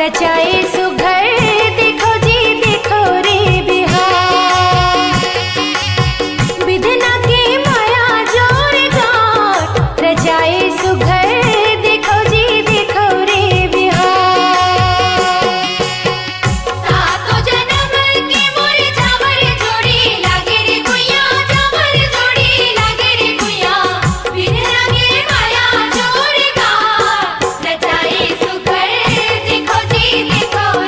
रचाए सुघर देखो जी देखो रे बिहार। विधना की माया जोर गाट रचाए सुघर देखो जी देखो रे बिहार। सातो जन्म की मोर जावर जोड़ी लागे रे गुइया, जावर जोड़ी लागे रे गुइया। विधना की माया जोर गाट रचाए सुघर देखो जी देखो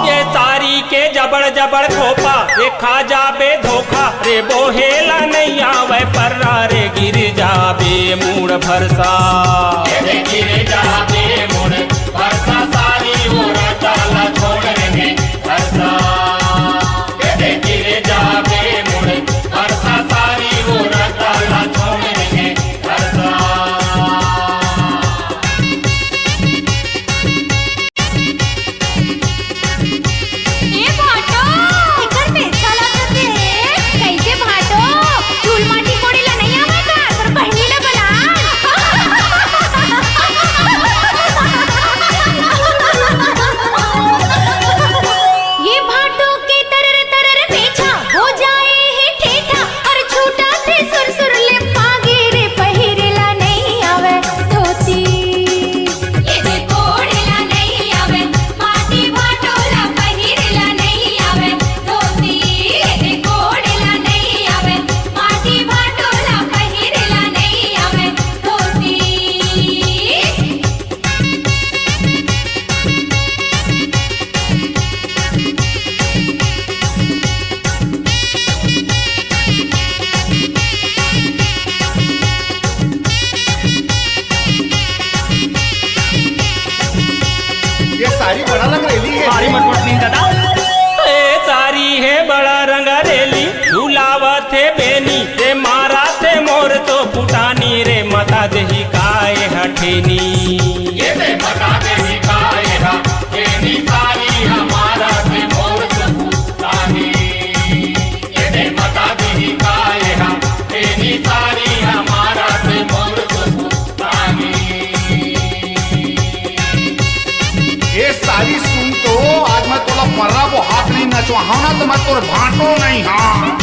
ये तारी के जबड़ जबड़ खोपा देखा जाबे धोखा रे बोहेला नहीं आवे पर्रा रे गिर जाबे मूड भरसा गिर जाबे मूड भरसा सारी उड़ा चाला छोड़ रे भरसा गिर जाबे मूड भरसा सारी उड़ा चाला छोड़ रे भरसा। ए भाटो इकर पेचा लागत कैसे भाटो चूल माटी कोडीला नाही आवे का तर बहिणीला ये भाटों के तरर तरर पीछा हो जाए है ठेठा और छूटा थे सुरसुर ले पागे रे पहिरेला नहीं आवे धोती ये कोडीला नाही आवे माटी भाटोला पहिरेला नाही आवे धोती ये कोडीला नाही आवे माटी भाटोला पहिरेला नाही आवे धोती। ये साड़ी बड़ा लग रही है। सारी मटमट नहीं दादा ए सारी है बड़ा रंगरेली झूलावत है बेनी रे मारा थे मोर तो पुटानी रे मता देही काए हठेनी ये रे मता देही काए हठेनी सारी हमारा थे मोर तो पुटानी ये रे मता देही काए हठेनी सारी हमारा थे मोर तो पुटानी। ये सारी सुन तो आज मैं तोला पर्रा वो हाथ नहीं नचवाहा ना तो मैं तोर भाटो नहीं हाँ।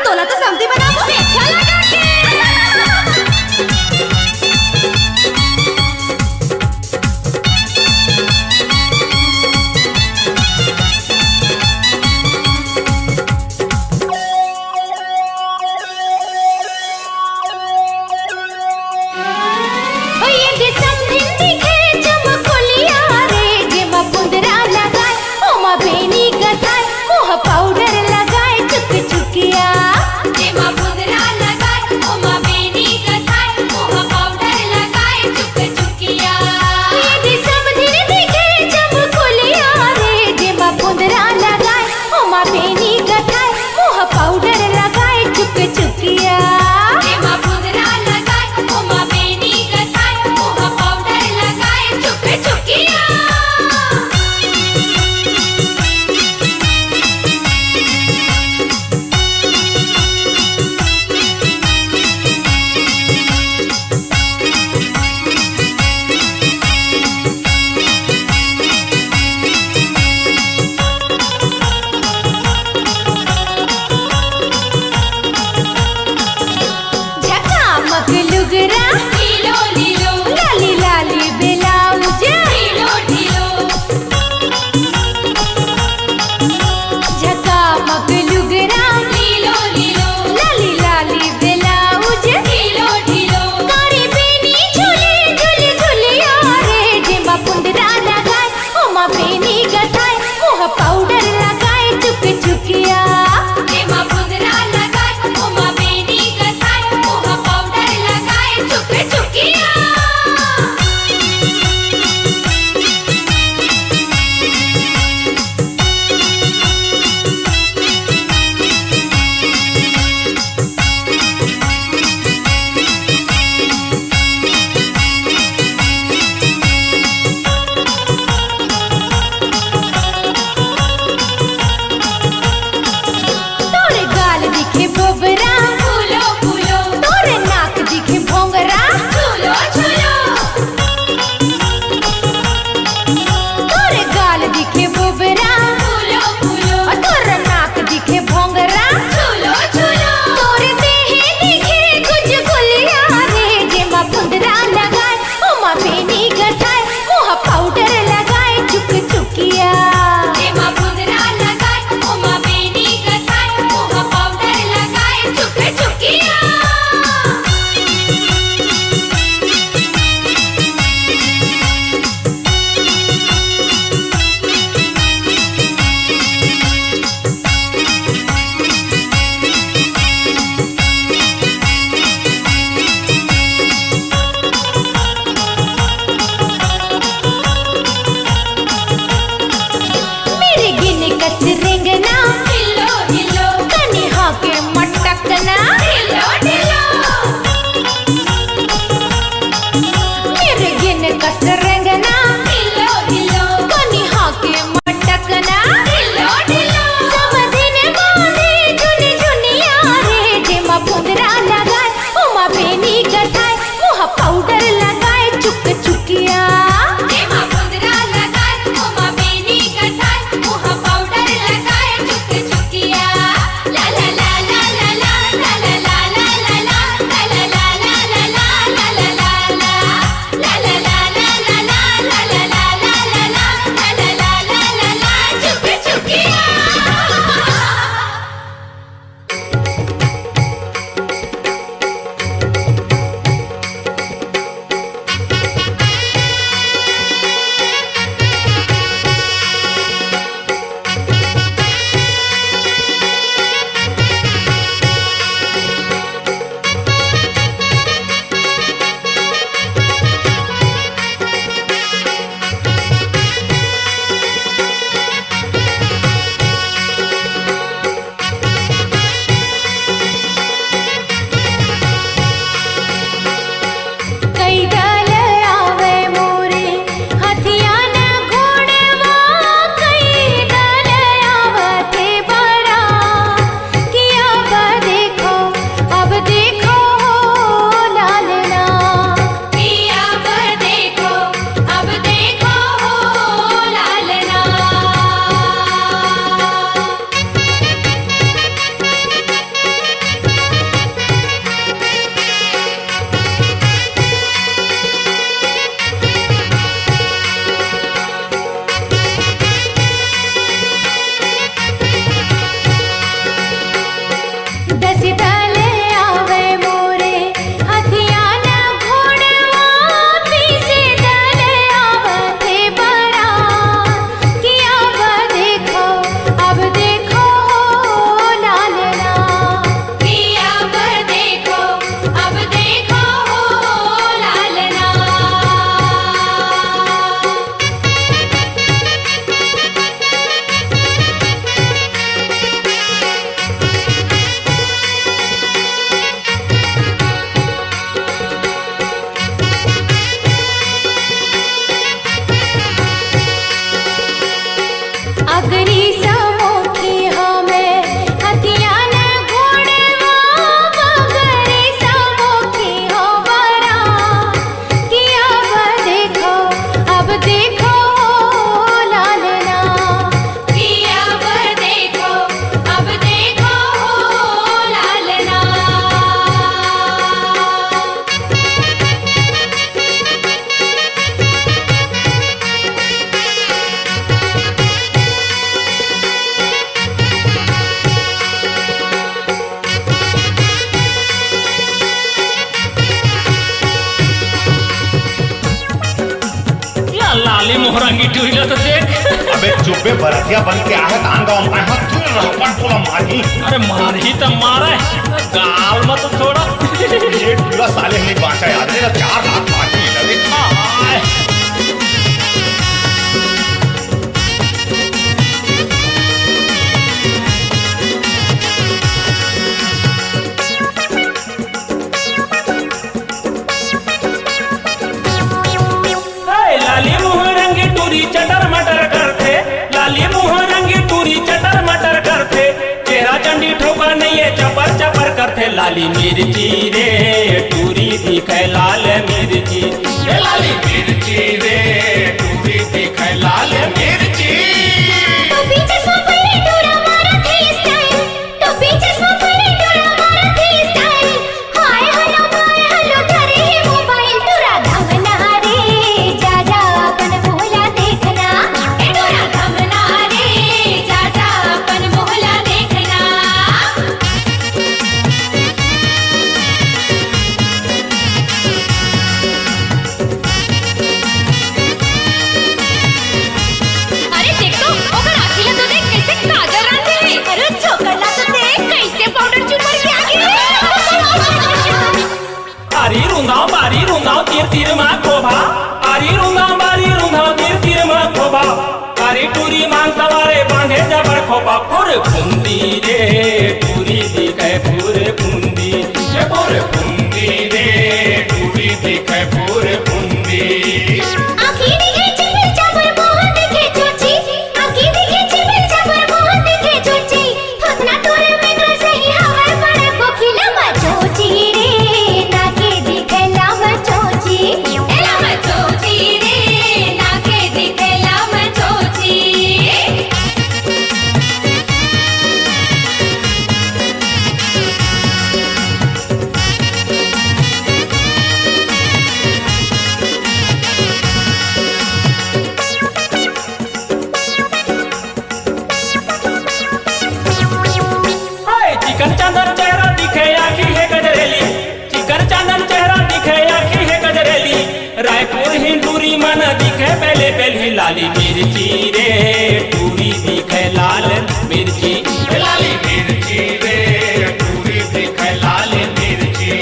तोला तो समधी बनाबो मेछा लगा के जेमा बुंदरा लगा लाली मोहरंगी टूला तो देख। अबे चुप्पे बरतिया बन के आए तान गाँव में हाथ चुन रहा तोला मारी। अरे मार ही तो मारे गाल मत थोड़ा। ये पूरा साले नहीं बांचा यार, मेरा 4 लाख बाकी लगे। लाली मोहरंगी टूरी चटर मटर करते, लाली मोहरंगी टूरी चटर मटर करते, चेहरा चंडी ठोका नहीं है चपर चपर करते। लाली मिर्ची रे टूरी दिखे लाल मिर्ची, लाली मिर्ची रे टूरी दिखे लाल मिर्ची। तो पीछे सो परे टूरा मारा थे स्टाइल, तो पीछे सो परे टूरा मारा थे स्टाइल। हाय हेलो धरे ही मोबाइल टूरा धमना रे जा जा अपन मोहला देखना। ए टूरा धमना रे जा जा अपन मोहला देखना। अरे देख तो ओकर आखिला तो देख कैसे काजल रंग है। अरे छोकला तो देख कैसे पाउडर चुपर के आगे आरी रुंदाव बारी रुंदाव तीर तीर मा खोभा, आरी रुंदाव बारी रुंदाव तीर तीर मा खोभा। आरी टूरी मांग सवारे बांधे जबर खोपा, फुर फुंदी रे टूरी दिखे फुर फुंदी, ये फुर फुंदी रे टूरी दिखे फुर फुंदी। आँखी दिखे चिमिल चापर मोह दिखे चोची, आँखी दिखे चिमिल चापर मोह दिखे चोची। थोतना तोरे मेघर से ही हवा पड़े कोकिला मचोची रे नाके दिखे लाम चोची। एला मचोची रे नाके दिखेला मचोची। हाय चिकन चांदन चेहरा दिखे आखी है गजरेली, चिकन चांदन चेहरा दिखे आखी है गजरेली। रायपुर हिंदूरी मन दिखे पहले पहले लाली मिर्ची रे टूरी दिखे लाल मिर्ची, लाली मिर्ची रे टूरी दिखे लाल मिर्ची।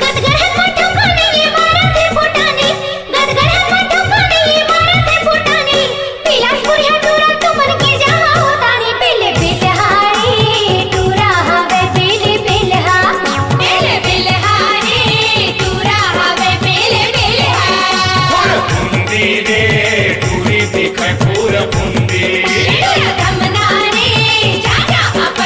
गदगर है माथों को नहीं मारा थे फुटानी, गदगर है माथों को नहीं मारा थे फुटानी। बिलासपुर है टूरा तुमन के जहाँ होतानी। पीले बिलहारी टूरा हवे पीले बिलहा, बेले बेलहारी टूरा हवे बेले बेलहा। फुंदी रे टूरी दिखे फूर फुंदी। टूरा धमना रे जा जा अपन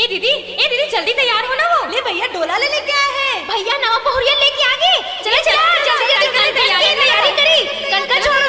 ए दीदी जल्दी तैयार हो ना वो। ले भैया डोला ले लेके आए हैं। भैया नवा बहुरिया लेके आ गए। चले चले तैयारी तैयारी करी कनका छोड़